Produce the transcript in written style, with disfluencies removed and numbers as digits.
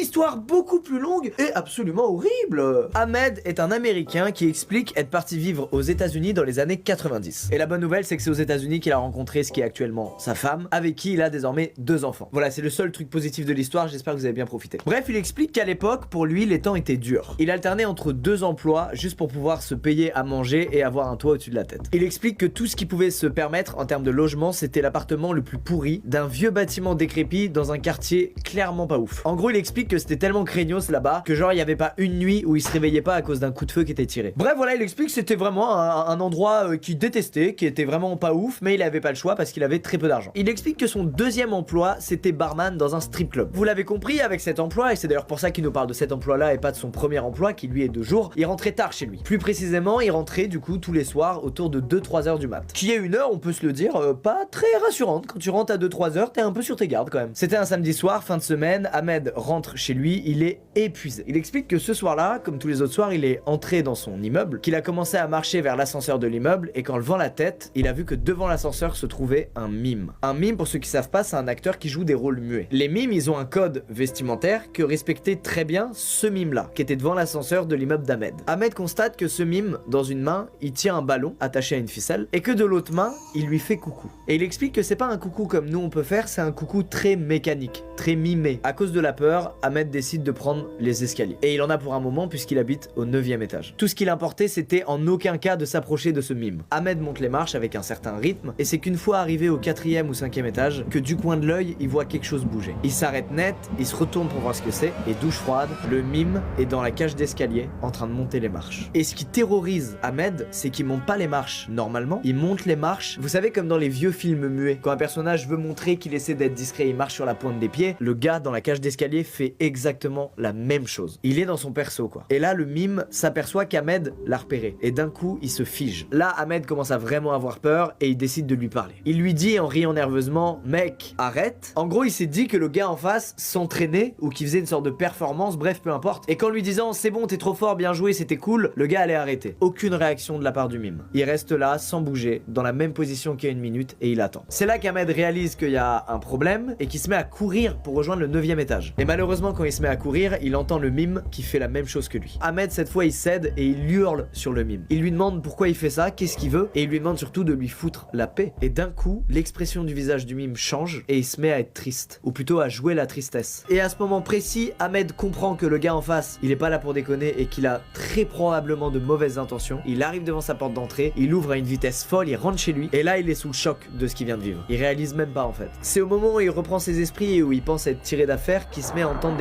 histoire beaucoup plus longue et absolument horrible. Ahmed est un Américain qui explique être parti vivre aux États-Unis dans les années 90. Et la bonne nouvelle, c'est que c'est aux États-Unis qu'il a rencontré ce qui est actuellement sa femme, avec qui il a désormais 2 enfants. Voilà, c'est le seul truc positif de l'histoire, j'espère que vous avez bien profité. Bref, il explique qu'à l'époque, pour lui, les temps étaient durs. Il alternait entre 2 emplois juste pour pouvoir se payer à manger et avoir un toit au-dessus de la tête. Il explique que tout ce qu'il pouvait se permettre en termes de logement, c'était l'appartement le plus pourri d'un vieux bâtiment décrépit dans un quartier clairement pas ouf. En gros, il explique que c'était tellement craignos là-bas que genre il y avait pas une nuit où il se réveillait pas à cause d'un coup de feu qui était tiré. Bref, voilà, il explique que c'était vraiment un endroit qu'il détestait, qui était vraiment pas ouf, mais il avait pas le choix parce qu'il avait très peu d'argent. Il explique que son deuxième emploi, c'était barman dans un strip club. Vous l'avez compris, avec cet emploi, et c'est d'ailleurs pour ça qu'il nous parle de cet emploi-là et pas de son premier emploi qui lui est de jour, il rentrait tard chez lui. Plus précisément, il rentrait du coup tous les soirs autour de 2-3 heures du mat. Qui est une heure, on peut se le dire, pas très rassurante. Quand tu rentres à 2-3 heures, t'es un peu sur tes gardes quand même. C'était un samedi soir, fin de semaine, Ahmed rentre chez lui, il est épuisé. Il explique que ce soir-là, comme tous les autres soirs, il est entré dans son immeuble, qu'il a commencé à marcher vers l'ascenseur de l'immeuble et qu'en levant la tête, il a vu que devant l'ascenseur se trouvait un mime. Un mime, pour ceux qui savent pas, c'est un acteur qui joue des rôles muets. Les mimes, ils ont un code vestimentaire que respectait très bien ce mime-là, qui était devant l'ascenseur de l'immeuble d'Ahmed. Ahmed constate que ce mime, dans une main, il tient un ballon attaché à une ficelle et que de l'autre main, il lui fait coucou. Et il explique que c'est pas un coucou comme nous on peut faire, c'est un coucou très mécanique, très mimé. À cause de la peur, Ahmed décide de prendre les escaliers. Et il en a pour un moment puisqu'il habite au 9e étage. Tout ce qu'il importait, c'était en aucun cas de s'approcher de ce mime. Ahmed monte les marches avec un certain rythme et c'est qu'une fois arrivé au 4e ou 5e étage que du coin de l'œil, il voit quelque chose bouger. Il s'arrête net, il se retourne pour voir ce que c'est et douche froide, le mime est dans la cage d'escalier en train de monter les marches. Et ce qui terrorise Ahmed, c'est qu'il monte pas les marches normalement, il monte les marches, vous savez comme dans les vieux films muets, quand un personnage veut montrer qu'il essaie d'être discret, il marche sur la pointe des pieds, le gars dans la cage d'escalier fait exactement la même chose. Il est dans son perso quoi. Et là le mime s'aperçoit qu'Ahmed l'a repéré et d'un coup il se fige. Là Ahmed commence à vraiment avoir peur et il décide de lui parler. Il lui dit en riant nerveusement, mec, arrête. En gros il s'est dit que le gars en face s'entraînait ou qu'il faisait une sorte de performance, bref peu importe. Et qu'en lui disant c'est bon t'es trop fort, bien joué, c'était cool, le gars allait arrêter. Aucune réaction de la part du mime. Il reste là sans bouger, dans la même position qu'il y a une minute et il attend. C'est là qu'Ahmed réalise qu'il y a un problème et qu'il se met à courir pour rejoindre le 9e étage. Et malheureusement quand il se met à courir, il entend le mime qui fait la même chose que lui. Ahmed cette fois il cède et il hurle sur le mime. Il lui demande pourquoi il fait ça, qu'est-ce qu'il veut et il lui demande surtout de lui foutre la paix. Et d'un coup, l'expression du visage du mime change et il se met à être triste, ou plutôt à jouer la tristesse. Et à ce moment précis, Ahmed comprend que le gars en face, il est pas là pour déconner et qu'il a très probablement de mauvaises intentions. Il arrive devant sa porte d'entrée, il ouvre à une vitesse folle, il rentre chez lui et là il est sous le choc de ce qu'il vient de vivre. Il réalise même pas en fait. C'est au moment où il reprend ses esprits et où il pense être tiré d'affaire qu'il se met à entendre